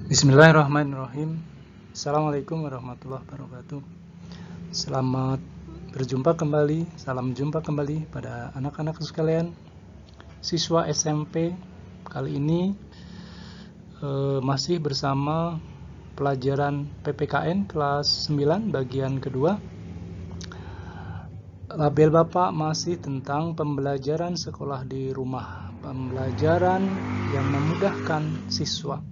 Bismillahirrahmanirrahim. Assalamualaikum warahmatullahi wabarakatuh. Selamat berjumpa kembali, salam jumpa kembali pada anak-anak sekalian, siswa SMP. Kali ini masih bersama pelajaran PPKN kelas 9 bagian kedua. Label Bapak masih tentang pembelajaran sekolah di rumah, pembelajaran yang memudahkan siswa.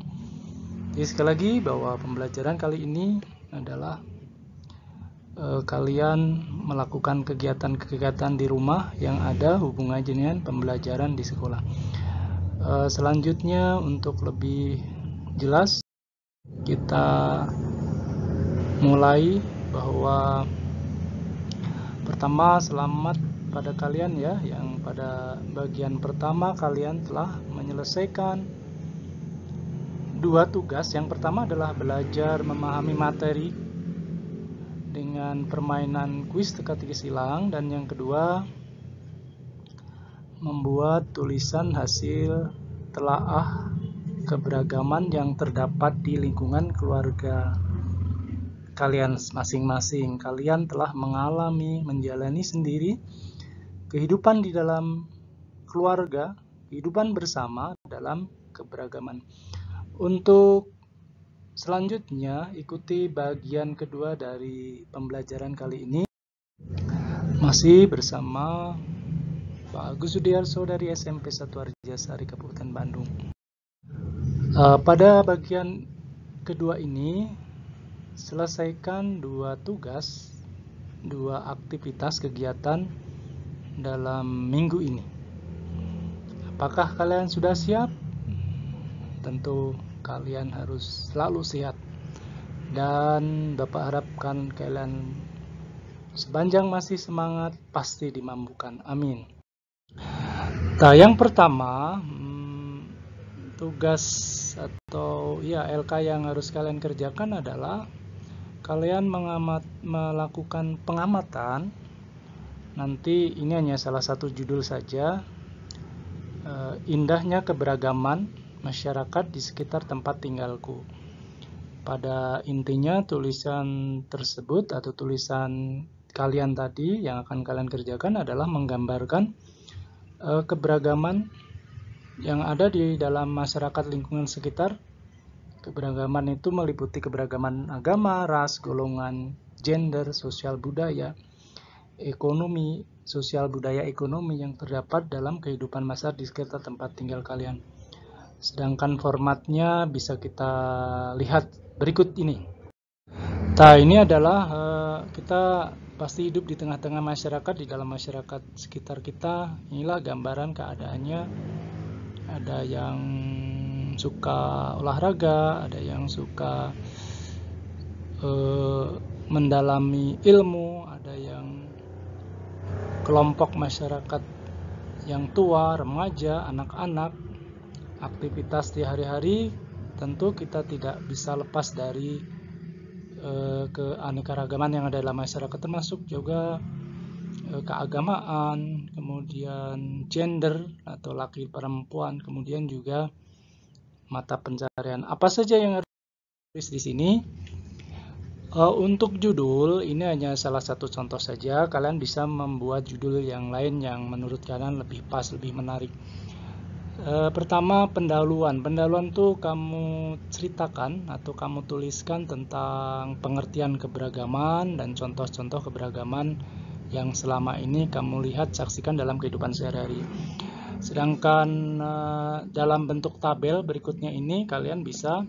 Jadi sekali lagi bahwa pembelajaran kali ini adalah kalian melakukan kegiatan-kegiatan di rumah yang ada hubungannya dengan pembelajaran di sekolah. Selanjutnya untuk lebih jelas kita mulai bahwa pertama selamat pada kalian ya yang pada bagian pertama kalian telah menyelesaikan dua tugas. Yang pertama adalah belajar memahami materi dengan permainan kuis teka-teki silang, dan yang kedua membuat tulisan hasil telaah keberagaman yang terdapat di lingkungan keluarga kalian masing-masing. Kalian telah mengalami, menjalani sendiri kehidupan di dalam keluarga, kehidupan bersama dalam keberagaman. Untuk selanjutnya, ikuti bagian kedua dari pembelajaran kali ini. Masih bersama Pak Agus Sudiarso dari SMP 1 Arjasari Kabupaten Bandung. Pada bagian kedua ini, selesaikan dua tugas, dua aktivitas kegiatan dalam minggu ini. Apakah kalian sudah siap? Tentu kalian harus selalu sehat, dan Bapak harapkan kalian sepanjang masih semangat pasti dimampukan. Amin. Nah, yang pertama tugas atau LK yang harus kalian kerjakan adalah kalian melakukan pengamatan. Nanti ini hanya salah satu judul saja, indahnya keberagaman masyarakat di sekitar tempat tinggalku. Pada intinya tulisan tersebut atau tulisan kalian tadi yang akan kalian kerjakan adalah menggambarkan keberagaman yang ada di dalam masyarakat lingkungan sekitar. Keberagaman itu meliputi keberagaman agama, ras, golongan, gender, sosial budaya, ekonomi, sosial budaya ekonomi yang terdapat dalam kehidupan masyarakat di sekitar tempat tinggal kalian. Sedangkan formatnya bisa kita lihat berikut ini. Nah, ini adalah kita pasti hidup di tengah-tengah masyarakat, di dalam masyarakat sekitar kita. Inilah gambaran keadaannya. Ada yang suka olahraga, ada yang suka mendalami ilmu, ada yang kelompok masyarakat yang tua, remaja, anak-anak. Aktivitas di hari-hari tentu kita tidak bisa lepas dari keanekaragaman yang ada dalam masyarakat, termasuk juga keagamaan, kemudian gender atau laki perempuan, kemudian juga mata pencarian. Apa saja yang harus ditulis di sini? Untuk judul ini hanya salah satu contoh saja. Kalian bisa membuat judul yang lain yang menurut kalian lebih pas, lebih menarik. Pertama, pendahuluan. Pendahuluan itu kamu ceritakan atau kamu tuliskan tentang pengertian keberagaman dan contoh-contoh keberagaman yang selama ini kamu lihat, saksikan dalam kehidupan sehari-hari. Sedangkan dalam bentuk tabel berikutnya ini kalian bisa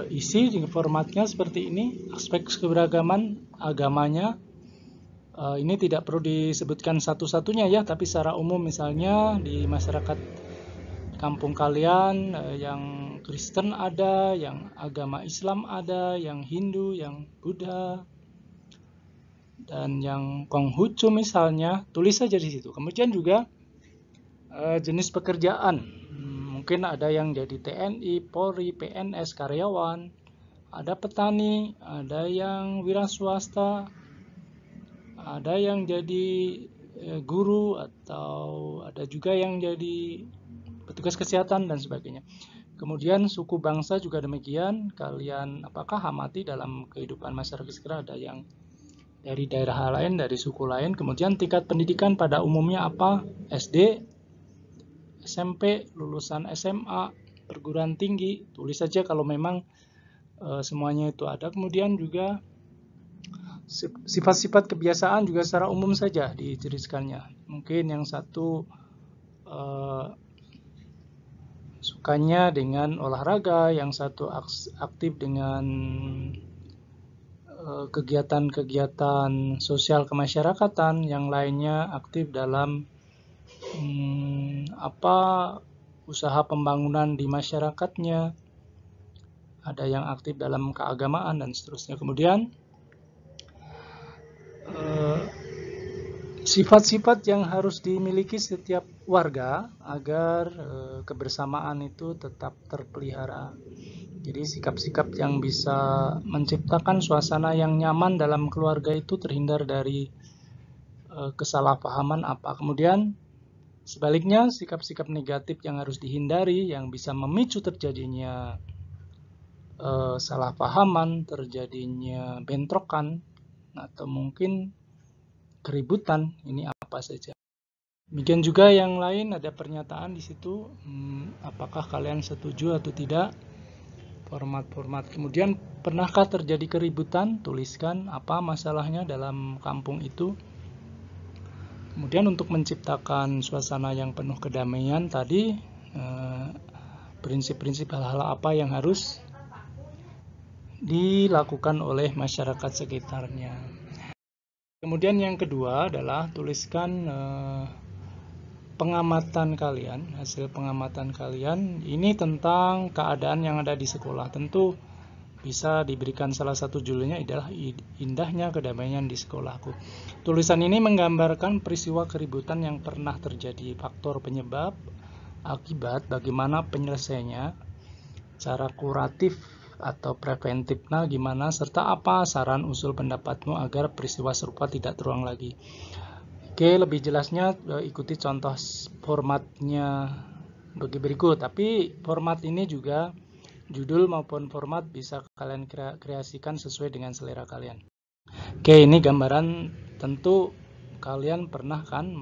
isi di formatnya seperti ini. Aspek keberagaman agamanya, ini tidak perlu disebutkan satu-satunya ya, tapi secara umum misalnya di masyarakat kampung kalian yang Kristen ada, yang agama Islam ada, yang Hindu, yang Buddha, dan yang Konghucu misalnya, tulis saja di situ. Kemudian juga jenis pekerjaan, mungkin ada yang jadi TNI, Polri, PNS, karyawan, ada petani, ada yang wira swasta, ada yang jadi guru, atau ada juga yang jadi petugas kesehatan dan sebagainya. Kemudian suku bangsa juga demikian, kalian apakah amati dalam kehidupan masyarakat sekitar ada yang dari daerah lain, dari suku lain. Kemudian tingkat pendidikan pada umumnya apa? SD, SMP, lulusan SMA, perguruan tinggi, tulis saja kalau memang semuanya itu ada. Kemudian juga sifat-sifat kebiasaan juga secara umum saja dituliskannya. Mungkin yang satu sukanya dengan olahraga, yang satu aktif dengan kegiatan-kegiatan sosial kemasyarakatan, yang lainnya aktif dalam usaha pembangunan di masyarakatnya, ada yang aktif dalam keagamaan dan seterusnya. Kemudian sifat-sifat yang harus dimiliki setiap warga agar kebersamaan itu tetap terpelihara. Jadi sikap-sikap yang bisa menciptakan suasana yang nyaman dalam keluarga itu terhindar dari kesalahpahaman apa. Kemudian sebaliknya sikap-sikap negatif yang harus dihindari yang bisa memicu terjadinya salahpahaman, terjadinya bentrokan atau mungkin keributan, ini apa saja. Demikian juga yang lain ada pernyataan di situ, apakah kalian setuju atau tidak, format-format. Kemudian pernahkah terjadi keributan, tuliskan apa masalahnya dalam kampung itu. Kemudian untuk menciptakan suasana yang penuh kedamaian tadi, prinsip-prinsip hal-hal apa yang harus dilakukan oleh masyarakat sekitarnya. Kemudian yang kedua adalah tuliskan pengamatan kalian, hasil pengamatan kalian. Ini tentang keadaan yang ada di sekolah. Tentu bisa diberikan salah satu judulnya adalah indahnya kedamaian di sekolahku. Tulisan ini menggambarkan peristiwa keributan yang pernah terjadi, faktor penyebab, akibat, bagaimana penyelesaiannya, cara kuratif atau preventifnya gimana, serta apa saran usul pendapatmu agar peristiwa serupa tidak terulang lagi. Oke, lebih jelasnya ikuti contoh formatnya berikut. Tapi format ini juga judul maupun format bisa kalian kreasikan sesuai dengan selera kalian. Oke, ini gambaran, tentu kalian pernah kan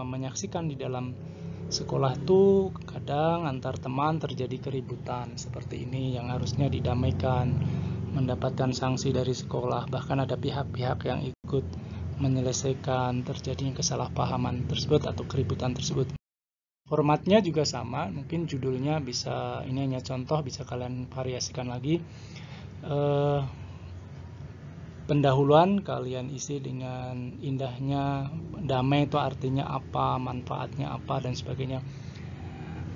menyaksikan di dalam sekolah tuh kadang antar teman terjadi keributan seperti ini yang harusnya didamaikan, mendapatkan sanksi dari sekolah, bahkan ada pihak-pihak yang ikut menyelesaikan terjadinya kesalahpahaman tersebut atau keributan tersebut. Formatnya juga sama, mungkin judulnya bisa, ini hanya contoh, bisa kalian variasikan lagi. Pendahuluan kalian isi dengan indahnya, damai itu artinya apa, manfaatnya apa, dan sebagainya.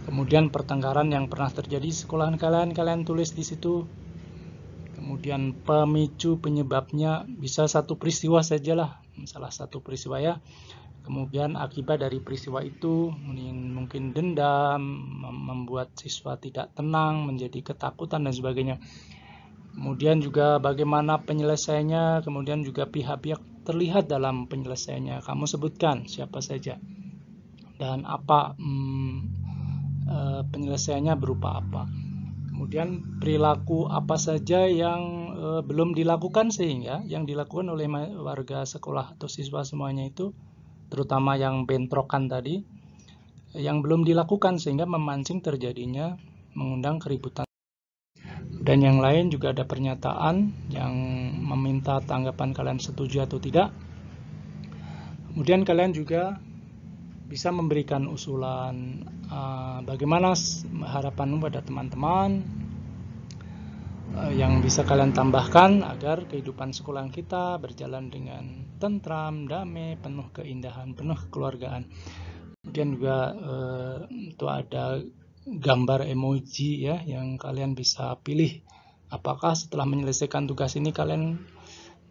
Kemudian pertengkaran yang pernah terjadi di sekolahan kalian tulis di situ. Kemudian pemicu penyebabnya bisa satu peristiwa sajalah, salah satu peristiwa ya. Kemudian akibat dari peristiwa itu mungkin dendam, membuat siswa tidak tenang, menjadi ketakutan dan sebagainya. Kemudian juga bagaimana penyelesaiannya, kemudian juga pihak-pihak terlihat dalam penyelesaiannya. Kamu sebutkan siapa saja dan apa penyelesaiannya berupa apa. Kemudian perilaku apa saja yang belum dilakukan, sehingga yang dilakukan oleh warga sekolah atau siswa semuanya itu, terutama yang bentrokan tadi, yang belum dilakukan sehingga memancing terjadinya, mengundang keributan. Dan yang lain juga ada pernyataan yang meminta tanggapan kalian setuju atau tidak. Kemudian kalian juga bisa memberikan usulan bagaimana harapanmu pada teman-teman yang bisa kalian tambahkan agar kehidupan sekolah kita berjalan dengan tentram, damai, penuh keindahan, penuh kekeluargaan. Kemudian juga itu ada gambar emoji ya yang kalian bisa pilih. Apakah setelah menyelesaikan tugas ini kalian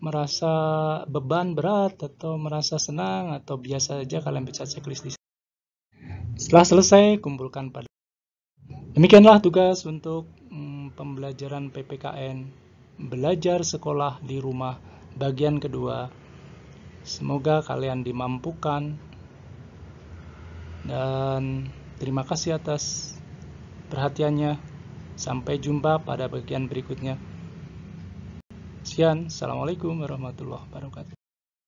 merasa beban berat atau merasa senang atau biasa saja, kalian bisa checklist di sini. Setelah selesai kumpulkan pada. Demikianlah tugas untuk pembelajaran PPKN, belajar sekolah di rumah bagian kedua. Semoga kalian dimampukan, dan terima kasih atas perhatiannya. Sampai jumpa pada bagian berikutnya. Sekian, Assalamualaikum warahmatullahi wabarakatuh.